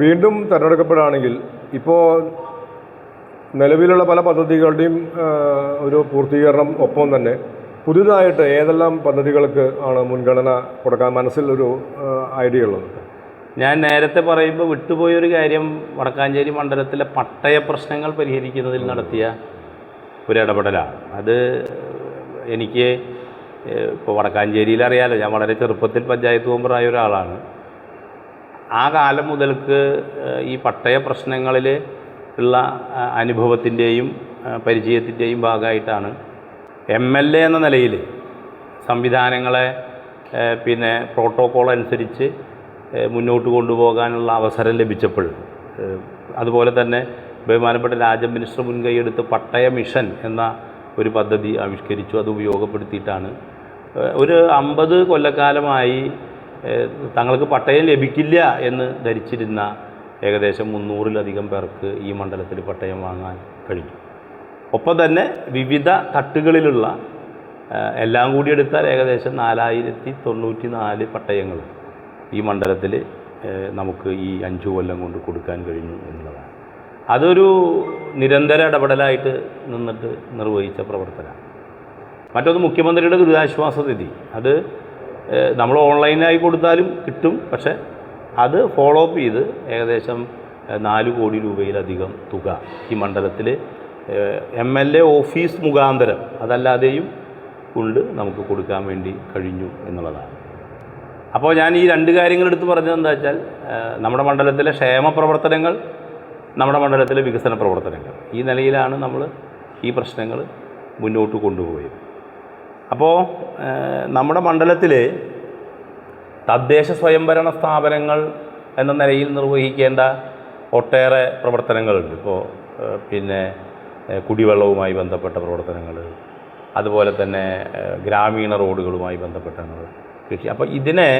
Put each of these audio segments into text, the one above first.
വീണ്ടും തിരഞ്ഞെടുക്കപ്പെടുകയാണെങ്കിൽ ഇപ്പോൾ നിലവിലുള്ള പല പദ്ധതികളുടെയും ഒരു പൂർത്തീകരണം ഒപ്പം തന്നെ പുതിയതായിട്ട് ഏതെല്ലാം പദ്ധതികൾക്ക് ആണ് മുൻഗണന കൊടുക്കാൻ മനസ്സിലൊരു ഐഡിയ ഉള്ളത്? ഞാൻ നേരത്തെ പറയുമ്പോൾ വിട്ടുപോയൊരു കാര്യം, വടക്കാഞ്ചേരി മണ്ഡലത്തിലെ പട്ടയ പ്രശ്നങ്ങൾ പരിഹരിക്കുന്നതിൽ നടത്തിയ ഒരു ഇടപെടലാണ്. അത് എനിക്ക് ഇപ്പോൾ വടക്കാഞ്ചേരിയിൽ അറിയാലോ, ഞാൻ വളരെ ചെറുപ്പത്തിൽ പഞ്ചായത്ത് മെമ്പറായ ഒരാളാണ്. ആ കാലം മുതൽക്ക് ഈ പട്ടയ പ്രശ്നങ്ങളിൽ ഉള്ള അനുഭവത്തിൻ്റെയും പരിചയത്തിൻ്റെയും ഭാഗമായിട്ടാണ് MLA എന്ന നിലയിൽ സംവിധാനങ്ങളെ പ്രോട്ടോക്കോൾ അനുസരിച്ച് മുന്നോട്ട് കൊണ്ടുപോകാനുള്ള അവസരം ലഭിച്ചപ്പോൾ, അതുപോലെ തന്നെ ബഹുമാനപ്പെട്ട രാജ മിനിസ്റ്റർ മുൻകൈയെടുത്ത് പട്ടയ മിഷൻ എന്ന ഒരു പദ്ധതി ആവിഷ്കരിച്ചു. അത് ഉപയോഗപ്പെടുത്തിയിട്ടാണ് ഒരു 50 കൊല്ലക്കാലമായി തങ്ങൾക്ക് പട്ടയം ലഭിക്കില്ല എന്ന് ധരിച്ചിരുന്ന ഏകദേശം 300-ലധികം പേർക്ക് ഈ മണ്ഡലത്തിൽ പട്ടയം വാങ്ങാൻ കഴിഞ്ഞു. ഒപ്പം തന്നെ വിവിധ തട്ടുകളിലുള്ള എല്ലാം കൂടി എടുത്താൽ ഏകദേശം 4094 പട്ടയങ്ങൾ ഈ മണ്ഡലത്തിൽ നമുക്ക് ഈ 5 കൊല്ലം കൊണ്ട് കൊടുക്കാൻ കഴിഞ്ഞു എന്നുള്ളതാണ്. അതൊരു നിരന്തര ഇടപെടലായിട്ട് നിന്നിട്ട് നിർവഹിച്ച പ്രവർത്തനമാണ്. മറ്റൊന്ന് മുഖ്യമന്ത്രിയുടെ ദുരിതാശ്വാസ നിധി. അത് നമ്മൾ ഓൺലൈനായി കൊടുത്താലും കിട്ടും, പക്ഷേ അത് ഫോളോ അപ്പ് ചെയ്ത് ഏകദേശം 4 കോടി രൂപയിലധികം തുക ഈ മണ്ഡലത്തിൽ MLA ഓഫീസ് മുഖാന്തരം അതല്ലാതെയും കൊണ്ട് നമുക്ക് കൊടുക്കാൻ വേണ്ടി കഴിഞ്ഞു എന്നുള്ളതാണ്. അപ്പോൾ ഞാൻ ഈ 2 കാര്യങ്ങളെടുത്ത് പറഞ്ഞത് എന്താ വെച്ചാൽ, നമ്മുടെ മണ്ഡലത്തിലെ ക്ഷേമ പ്രവർത്തനങ്ങൾ, നമ്മുടെ മണ്ഡലത്തിലെ വികസന പ്രവർത്തനങ്ങൾ, ഈ നിലയിലാണ് നമ്മൾ ഈ പ്രശ്നങ്ങൾ മുന്നോട്ട് കൊണ്ടുപോയത്. അപ്പോൾ നമ്മുടെ മണ്ഡലത്തിൽ തദ്ദേശ സ്വയംഭരണ സ്ഥാപനങ്ങൾ എന്ന നിലയിൽ നിർവഹിക്കേണ്ട ഒട്ടേറെ പ്രവർത്തനങ്ങളുണ്ട്. ഇപ്പോൾ കുടിവെള്ളവുമായി ബന്ധപ്പെട്ട പ്രവർത്തനങ്ങൾ, അതുപോലെ തന്നെ ഗ്രാമീണ റോഡുകളുമായി ബന്ധപ്പെട്ട കൃഷി. അപ്പോൾ ഇതിനെ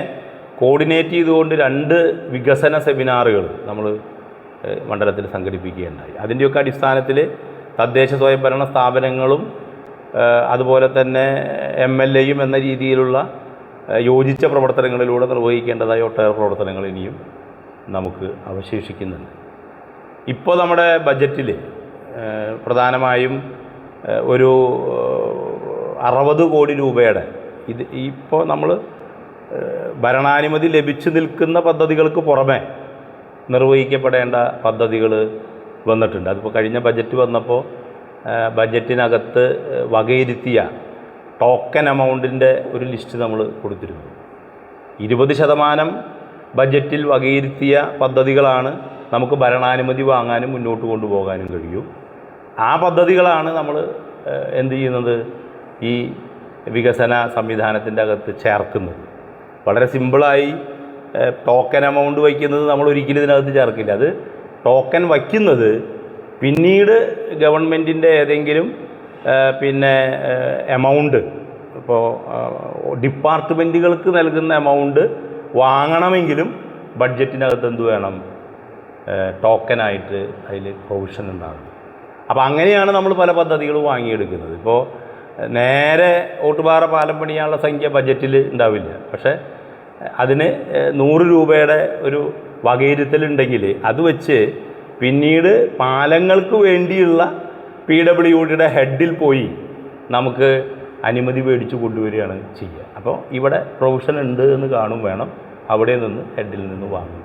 കോർഡിനേറ്റ് ചെയ്തുകൊണ്ട് 2 വികസന സെമിനാറുകൾ നമ്മൾ മണ്ഡലത്തിൽ സംഘടിപ്പിക്കുകയുണ്ടായി. അതിൻ്റെയൊക്കെ അടിസ്ഥാനത്തിൽ തദ്ദേശ സ്വയംഭരണ സ്ഥാപനങ്ങളും അതുപോലെ തന്നെ MLAയും എന്ന രീതിയിലുള്ള യോജിച്ച പ്രവർത്തനങ്ങളിലൂടെ നിർവഹിക്കേണ്ടതായ ഒട്ടേറെ പ്രവർത്തനങ്ങൾ ഇനിയും നമുക്ക് അവശേഷിക്കുന്നുണ്ട്. ഇപ്പോൾ നമ്മുടെ ബജറ്റിൽ പ്രധാനമായും ഒരു 60 കോടി രൂപയുടെ ഇപ്പോൾ നമ്മൾ ഭരണാനുമതി ലഭിച്ചു നിൽക്കുന്ന പദ്ധതികൾക്ക് പുറമെ നിർവഹിക്കപ്പെടേണ്ട പദ്ധതികൾ വന്നിട്ടുണ്ട്. അതിപ്പോൾ കഴിഞ്ഞ ബജറ്റ് വന്നപ്പോൾ ബജറ്റിനകത്ത് വകയിരുത്തിയ ടോക്കൺ എമൗണ്ടിൻ്റെ ഒരു ലിസ്റ്റ് നമ്മൾ കൊടുത്തിരുന്നു. 20% ബജറ്റിൽ വകയിരുത്തിയ പദ്ധതികളാണ് നമുക്ക് ഭരണാനുമതി വാങ്ങാനും മുന്നോട്ട് കൊണ്ടുപോകാനും കഴിയും. ആ പദ്ധതികളാണ് നമ്മൾ എന്ത് ചെയ്യുന്നത്, ഈ വികസന സംവിധാനത്തിൻ്റെ അകത്ത് ചേർക്കുന്നത്. വളരെ സിമ്പിളായി ടോക്കൺ എമൗണ്ട് വയ്ക്കുന്നത് നമ്മൾ ഒരിക്കലും ഇതിനകത്ത് ചേർക്കില്ല. അത് ടോക്കൺ വയ്ക്കുന്നത് പിന്നീട് ഗവൺമെൻറ്റിൻ്റെ ഏതെങ്കിലും എമൗണ്ട്, ഇപ്പോൾ ഡിപ്പാർട്ട്മെൻറ്റുകൾക്ക് നൽകുന്ന എമൗണ്ട് വാങ്ങണമെങ്കിലും ബഡ്ജറ്റിനകത്ത് എന്ത് വേണം, ടോക്കനായിട്ട് അതിൽ പ്രൊവിഷൻ ഉണ്ടാകും. അപ്പോൾ അങ്ങനെയാണ് നമ്മൾ പല പദ്ധതികളും വാങ്ങിയെടുക്കുന്നത്. ഇപ്പോൾ നേരെ ഓട്ടുപാറ പാലം പണിയാനുള്ള സംഖ്യ ബജറ്റിൽ ഉണ്ടാവില്ല, പക്ഷേ അതിന് 100 രൂപയുടെ ഒരു വകയിരുത്തലുണ്ടെങ്കിൽ അത് വെച്ച് പിന്നീട് പാലങ്ങൾക്ക് വേണ്ടിയുള്ള PWDയുടെ ഹെഡിൽ പോയി നമുക്ക് അനുമതി മേടിച്ചു കൊണ്ടുവരികയാണ് ചെയ്യുക. അപ്പോൾ ഇവിടെ പ്രൊവിഷൻ ഉണ്ട് എന്ന് കാണും വേണം, അവിടെ നിന്ന് ഹെഡിൽ നിന്ന് വാങ്ങും.